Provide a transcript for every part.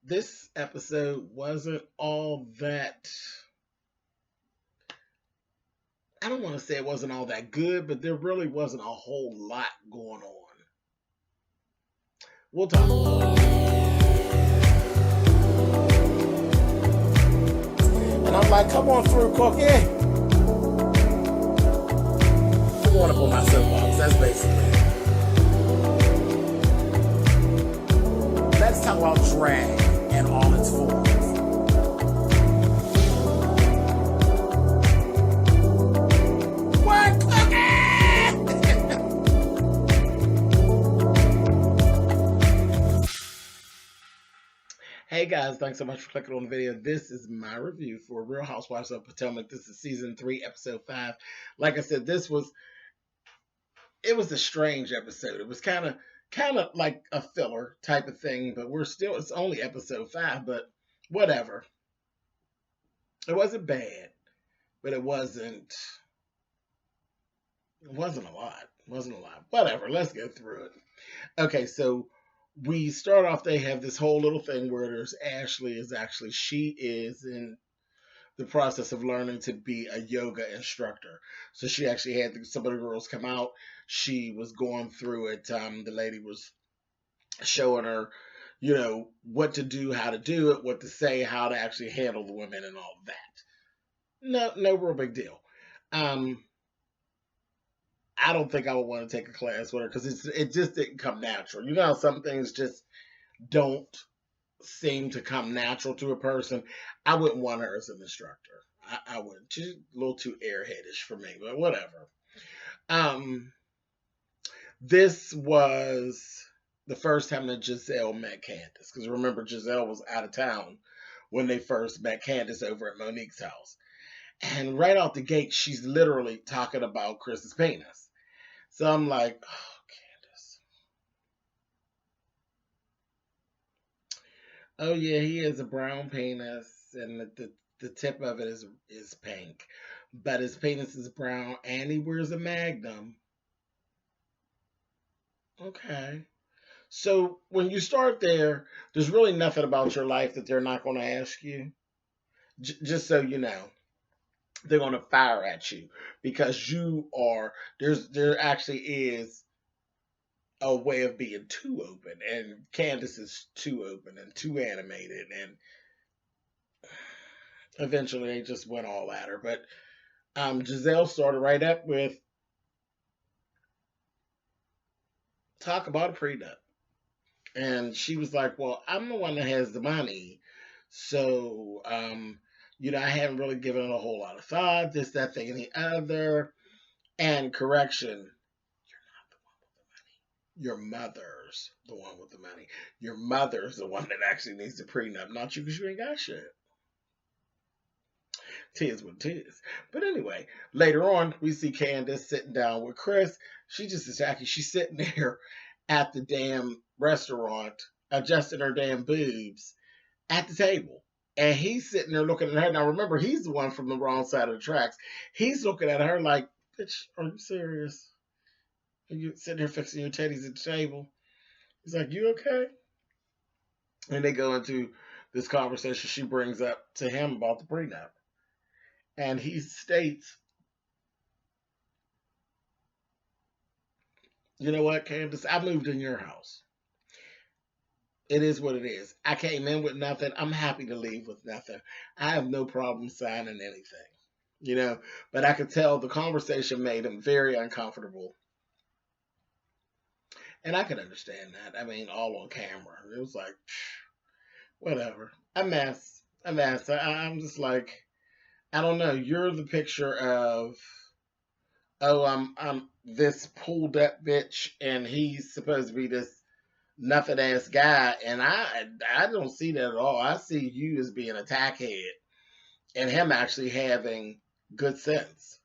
This episode wasn't all that. I don't want to say it wasn't all that good, but there really wasn't a whole lot going on. We'll talk about it. And I'm like, come on through, Cookie. I'm going up on my soapbox. That's basically it. Let's talk about drag and all its forms. What, Hey guys, thanks so much for clicking on the video. This is my review for Real Housewives of Potomac. This is season 3, episode 5. Like I said, it was a strange episode. It was kind of like a filler type of thing, but it's only episode 5, but whatever. It wasn't bad, but it wasn't a lot. It wasn't a lot. Whatever, let's go through it. Okay, so we start off, they have this whole little thing where there's she is in the process of learning to be a yoga instructor. So she actually had some of the girls come out. She was going through it. The lady was showing her, what to do, how to do it, what to say, how to actually handle the women and all of that. No real big deal. I don't think I would want to take a class with her because it just didn't come natural. You know how some things just don't seem to come natural to a person? I wouldn't want her as an instructor. I wouldn't. She's a little too airheadish for me, but whatever. This was the first time that Giselle met Candiace, because remember, Giselle was out of town when they first met Candiace over at Monique's house. And right out the gate, she's literally talking about Chris's penis. So I'm like, oh, Candiace. Oh yeah, he has a brown penis, and the tip of it is pink, but his penis is brown, and he wears a Magnum. Okay. So when you start there, there's really nothing about your life that they're not going to ask you. Just so you know, they're going to fire at you because there actually is a way of being too open, and Candiace is too open and too animated, and eventually they just went all at her. But Giselle started right up with talk about a prenup, and she was like, "Well, I'm the one that has the money, so I haven't really given it a whole lot of thought. This, that, thing, and the other." And correction, your mother's the one with the money. Your mother's the one that actually needs the prenup, not you, because you ain't got shit. Tis what tis. But anyway, later on, we see Candiace sitting down with Chris. She just is actually, she's sitting there at the damn restaurant, adjusting her damn boobs at the table. And he's sitting there looking at her. Now, remember, he's the one from the wrong side of the tracks. He's looking at her like, bitch, are you serious? Are you sitting there fixing your teddies at the table? He's like, you okay? And they go into this conversation she brings up to him about the prenup. And he states, you know what, Candiace, I moved in your house. It is what it is. I came in with nothing. I'm happy to leave with nothing. I have no problem signing anything, But I could tell the conversation made him very uncomfortable. And I could understand that. I mean, all on camera. It was like, whatever. A mess. A mess. I'm just like, I don't know. You're the picture of, oh, I'm this pulled up bitch, and he's supposed to be this nothing ass guy, and I don't see that at all. I see you as being a tackhead, and him actually having good sense.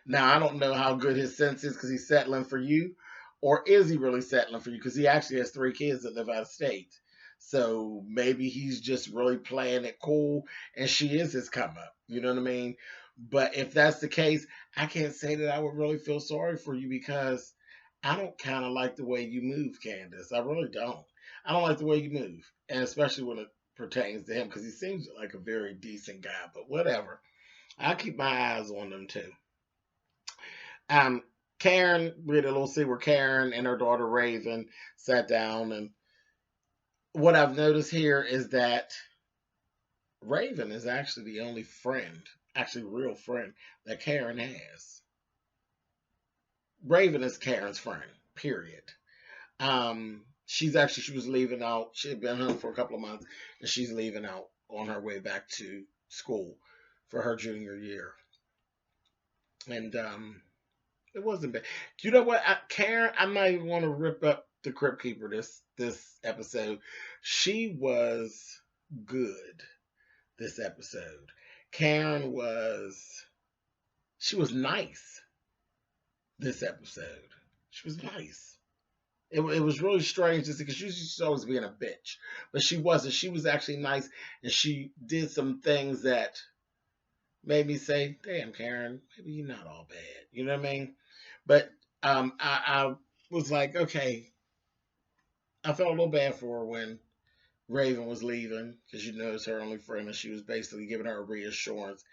Now I don't know how good his sense is because he's settling for you, or is he really settling for you because he actually has 3 kids that live out of state. So maybe he's just really playing it cool, and she is his come up. You know what I mean? But if that's the case, I can't say that I would really feel sorry for you because I don't kind of like the way you move, Candiace. I really don't. I don't like the way you move, and especially when it pertains to him, because he seems like a very decent guy. But whatever, I keep my eyes on them too. Um, Karen, we had a little scene where Karen and her daughter Rayvin sat down, and what I've noticed here is that Rayvin is actually the only friend, actually real friend, that Karen has. Rayvin is Karen's friend, period. She was leaving out. She had been home for a couple of months, and she's leaving out on her way back to school for her junior year. And it wasn't bad. You know what, Karen? I might even want to rip up the Crypt Keeper this episode. She was good this episode. Karen was she was nice this episode. She was nice. It was really strange to see because she's always being a bitch, but she wasn't. She was actually nice, and she did some things that made me say, "Damn, Karen, maybe you're not all bad." You know what I mean? But I was like, okay, I felt a little bad for her when Rayvin was leaving because you know it's her only friend, and she was basically giving her a reassurance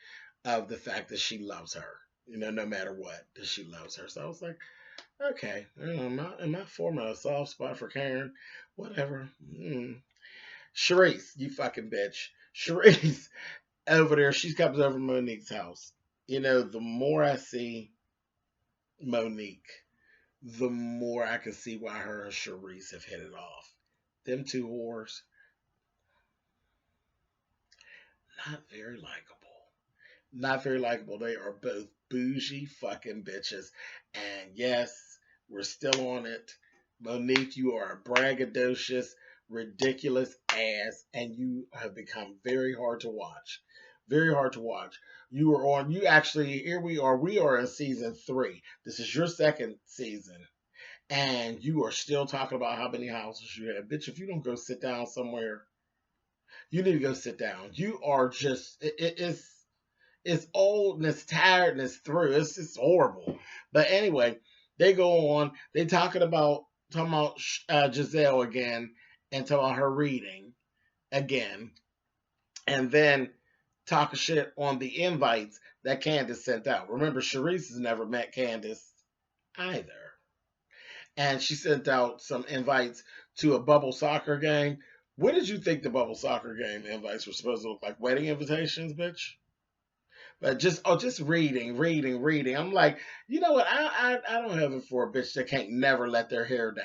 of the fact that she loves her. You know, no matter what, that she loves her. So I was like, okay, am I forming a soft spot for Karen? Whatever. Sharice, you fucking bitch. Sharice over there, she comes over to Monique's house. You know, the more I see Monique, the more I can see why her and Sharice have hit it off. Them two whores, not very likable. Not very likable. They are both bougie fucking bitches. And yes, we're still on it. Monique, you are a braggadocious, ridiculous ass, and you have become very hard to watch. Very hard to watch. You actually, here we are in season 3. This is your second season. And you are still talking about how many houses you have. Bitch, if you don't go sit down somewhere, you need to go sit down. You are just, it's old and it's tired and it's through. It's just horrible. But anyway, they go on. They talking about Giselle again and talking about her reading again, and then talking shit on the invites that Candiace sent out. Remember, Sharice has never met Candiace either, and she sent out some invites to a bubble soccer game. What did you think the bubble soccer game invites were supposed to look like? Wedding invitations, bitch? But just reading. I'm like, you know what? I don't have it for a bitch that can't never let their hair down.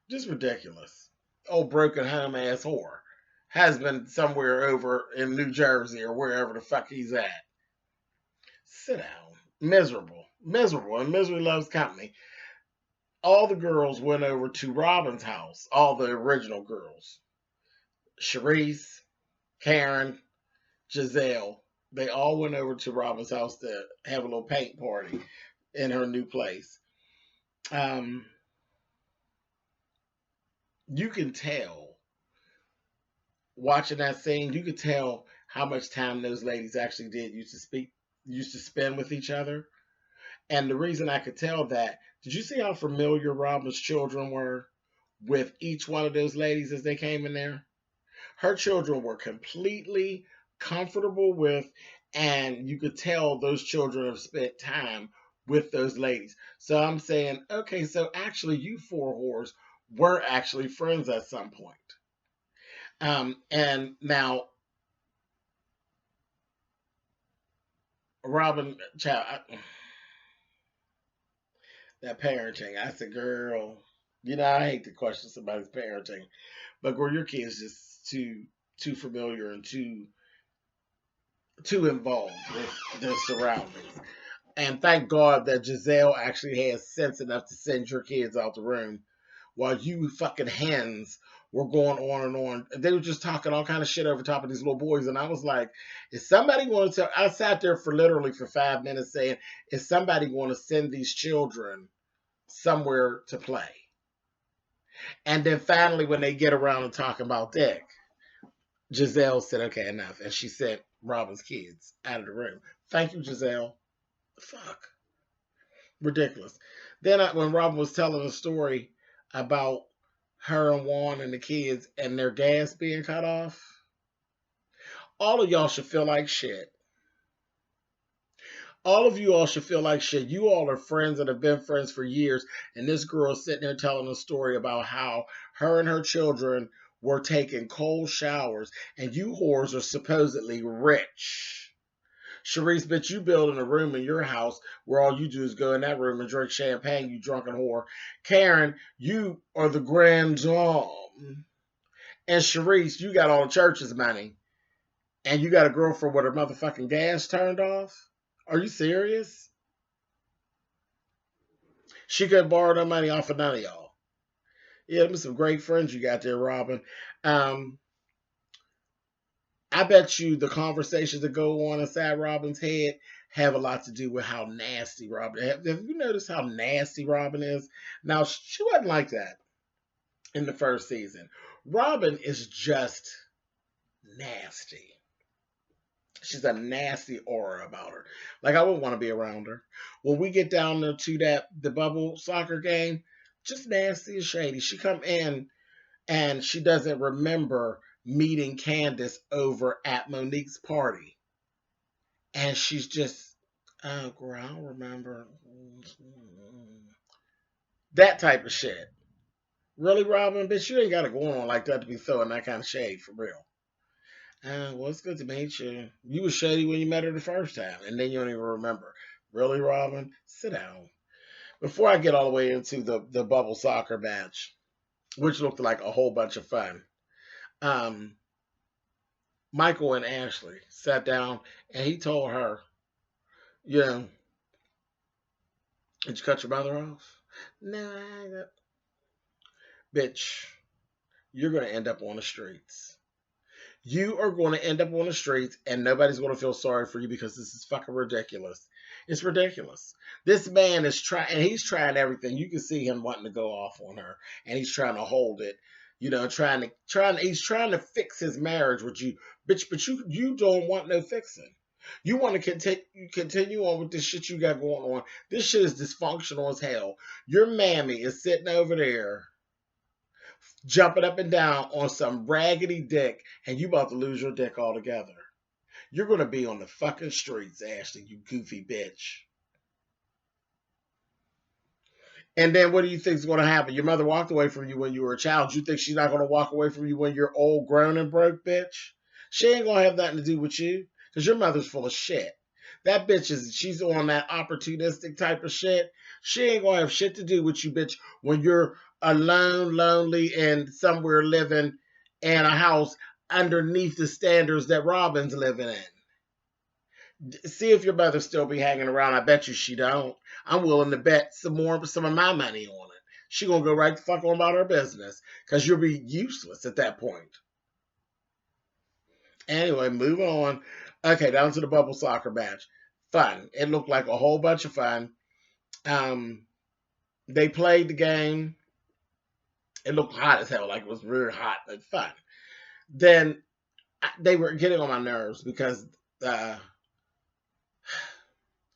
Just ridiculous. Old broken home ass whore has been somewhere over in New Jersey or wherever the fuck he's at. Sit down. Miserable, and misery loves company. All the girls went over to Robyn's house. All the original girls, Sharice, Karen, Giselle, they all went over to Robyn's house to have a little paint party in her new place. You can tell watching that scene. You could tell how much time those ladies actually used to spend with each other. And the reason I could tell that, did you see how familiar Robyn's children were with each one of those ladies as they came in there? Her children were completely comfortable with, and you could tell those children have spent time with those ladies. So I'm saying, okay, so actually you four whores were actually friends at some point. And now Robyn, child, that parenting, I said, girl, you know, I hate to question somebody's parenting, but girl, your kid's just too familiar and too involved with their surroundings. And thank God that Giselle actually has sense enough to send your kids out the room while you fucking hens were going on and on. They were just talking all kind of shit over top of these little boys. And I was like, is somebody going to, I sat there for literally for 5 minutes saying, is somebody going to send these children somewhere to play? And then finally, when they get around and talking about Dick, Giselle said, okay, enough. And she sent Robyn's kids out of the room. Thank you, Giselle. Fuck. Ridiculous. Then when Robyn was telling a story about her and Juan and the kids and their gas being cut off, all of y'all should feel like shit. All of you all should feel like shit. You all are friends that have been friends for years, and this girl's sitting there telling a story about how her and her children were taking cold showers, and you whores are supposedly rich. Sharice, bitch, you building a room in your house where all you do is go in that room and drink champagne, you drunken whore. Karen, you are the grand dame. And Sharice, you got all the church's money. And you got a girlfriend with her motherfucking gas turned off? Are you serious? She couldn't borrow no money off of none of y'all. Yeah, them some great friends you got there, Robyn. I bet you the conversations that go on inside Robyn's head have a lot to do with how nasty Robyn is. Have you noticed how nasty Robyn is? Now, she wasn't like that in the first season. Robyn is just nasty. She's a nasty aura about her. Like, I wouldn't want to be around her. When we get down to the bubble soccer game, just nasty and shady. She come in and she doesn't remember meeting Candiace over at Monique's party. And she's just, oh, girl, I don't remember. That type of shit. Really, Robyn? Bitch, you ain't got it going on like that to be throwing that kind of shade, for real. Well, it's good to meet you. You was shady when you met her the first time, and then you don't even remember. Really, Robyn? Sit down. Before I get all the way into the bubble soccer match, which looked like a whole bunch of fun, Michael and Ashley sat down, and he told her, you know, did you cut your mother off? No, bitch, you're going to end up on the streets. You are going to end up on the streets, and nobody's going to feel sorry for you because this is fucking ridiculous. It's ridiculous. This man is trying, and he's trying everything. You can see him wanting to go off on her, and he's trying to hold it. You know, he's trying to fix his marriage with you, bitch. But you don't want no fixing. You want to continue on with this shit you got going on. This shit is dysfunctional as hell. Your mammy is sitting over there jumping up and down on some raggedy dick, and you about to lose your dick altogether. You're going to be on the fucking streets, Ashley, you goofy bitch. And then what do you think is going to happen? Your mother walked away from you when you were a child. You think she's not going to walk away from you when you're old, grown, and broke, bitch? She ain't going to have nothing to do with you because your mother's full of shit. That bitch she's on that opportunistic type of shit. She ain't going to have shit to do with you, bitch, when you're alone, lonely, and somewhere living in a house underneath the standards that Robyn's living in. See if your mother still be hanging around. I bet you she don't. I'm willing to bet some of my money on it. She gonna go right the fuck on about her business because you'll be useless at that point. Anyway, moving on. Okay, down to the bubble soccer match. Fun. It looked like a whole bunch of fun. They played the game. It looked hot as hell, like it was really hot and fun. Then they were getting on my nerves because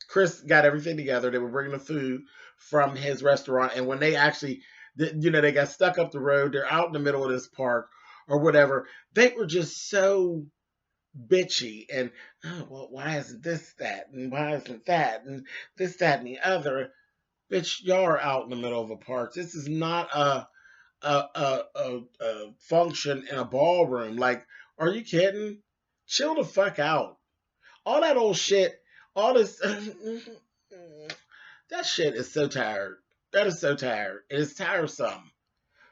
Chris got everything together. They were bringing the food from his restaurant, and when they actually, they got stuck up the road. They're out in the middle of this park or whatever. They were just so bitchy and, oh, well, why isn't this that, and why isn't that, and this, that, and the other. Bitch, y'all are out in the middle of a park. This is not a function in a ballroom. Like, are you kidding? Chill the fuck out. All that old shit, all this, that shit is so tired. That is so tired. It is tiresome.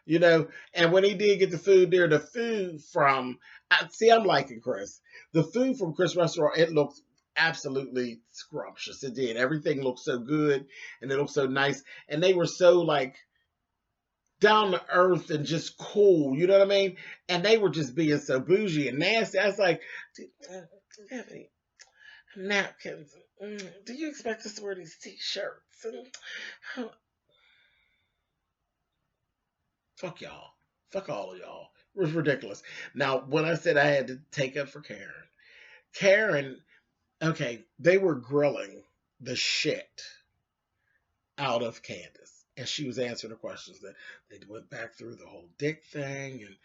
And when he did get the food there, the food from, I'm liking Chris. The food from Chris' restaurant, it looked absolutely scrumptious. It did. Everything looked so good, and it looked so nice. And they were so, like, down to earth and just cool, you know what I mean? And they were just being so bougie and nasty. I was like, do you have any napkins? Do you expect us to wear these t-shirts? Fuck y'all. Fuck all of y'all. It was ridiculous. Now, when I said I had to take up for Karen, okay, they were grilling the shit out of Candiace. And she was answering the questions that they went back through the whole dick thing, and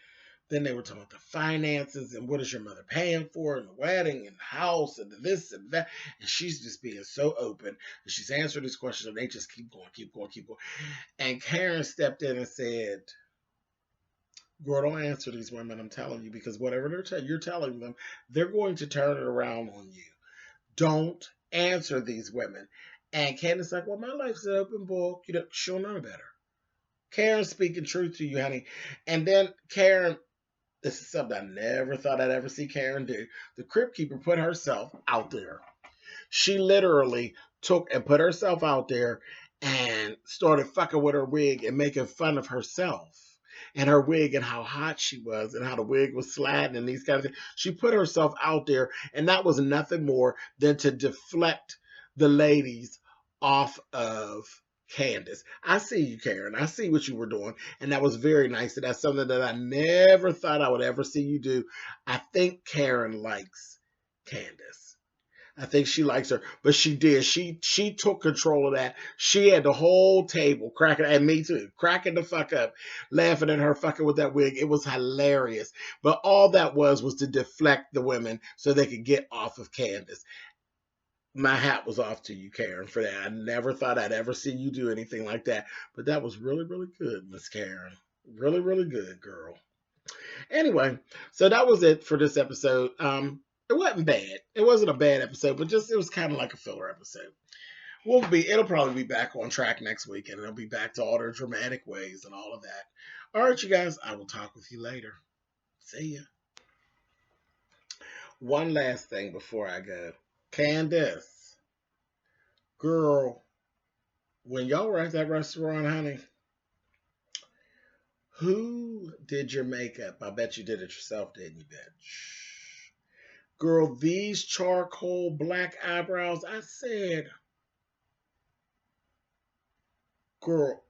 then they were talking about the finances and what is your mother paying for and the wedding and the house and this and that. And she's just being so open. And she's answering these questions and they just keep going, keep going, keep going. And Karen stepped in and said, girl, don't answer these women, I'm telling you, because whatever you're telling them, they're going to turn it around on you. Don't answer these women. And Candiace like, well, my life's an open book. You know, she'll know better. Karen speaking truth to you, honey. And then Karen, this is something I never thought I'd ever see Karen do. The Crypt Keeper put herself out there. She literally took and put herself out there and started fucking with her wig and making fun of herself and her wig and how hot she was and how the wig was sliding and these kind of things. She put herself out there, and that was nothing more than to deflect the ladies off of Candiace. I see you, Karen. I see what you were doing, and that was very nice. And that's something that I never thought I would ever see you do. I think Karen likes Candiace. I think she likes her, but she did. She took control of that. She had the whole table cracking, and me too, cracking the fuck up, laughing at her fucking with that wig. It was hilarious. But all that was to deflect the women so they could get off of Candiace. My hat was off to you, Karen, for that. I never thought I'd ever see you do anything like that. But that was really, really good, Miss Karen. Really, really good, girl. Anyway, so that was it for this episode. It wasn't bad. It wasn't a bad episode, but just it was kind of like a filler episode. It'll probably be back on track next week, and it'll be back to all their dramatic ways and all of that. All right, you guys, I will talk with you later. See ya. One last thing before I go. Candiace, girl, when y'all were at that restaurant, honey, who did your makeup? I bet you did it yourself, didn't you, bitch? Girl, these charcoal black eyebrows, I said, girl,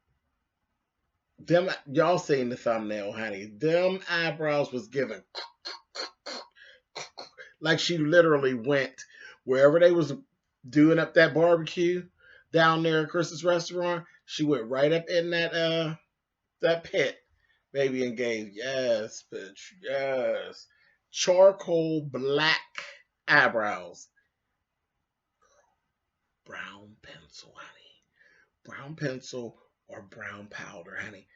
them, y'all seen the thumbnail, honey. Them eyebrows was given like she literally went wherever they was doing up that barbecue down there at Chris's restaurant. She went right up in that pit, baby, and gave, yes, bitch, yes, charcoal black eyebrows. Brown pencil, honey. Brown pencil or brown powder, honey.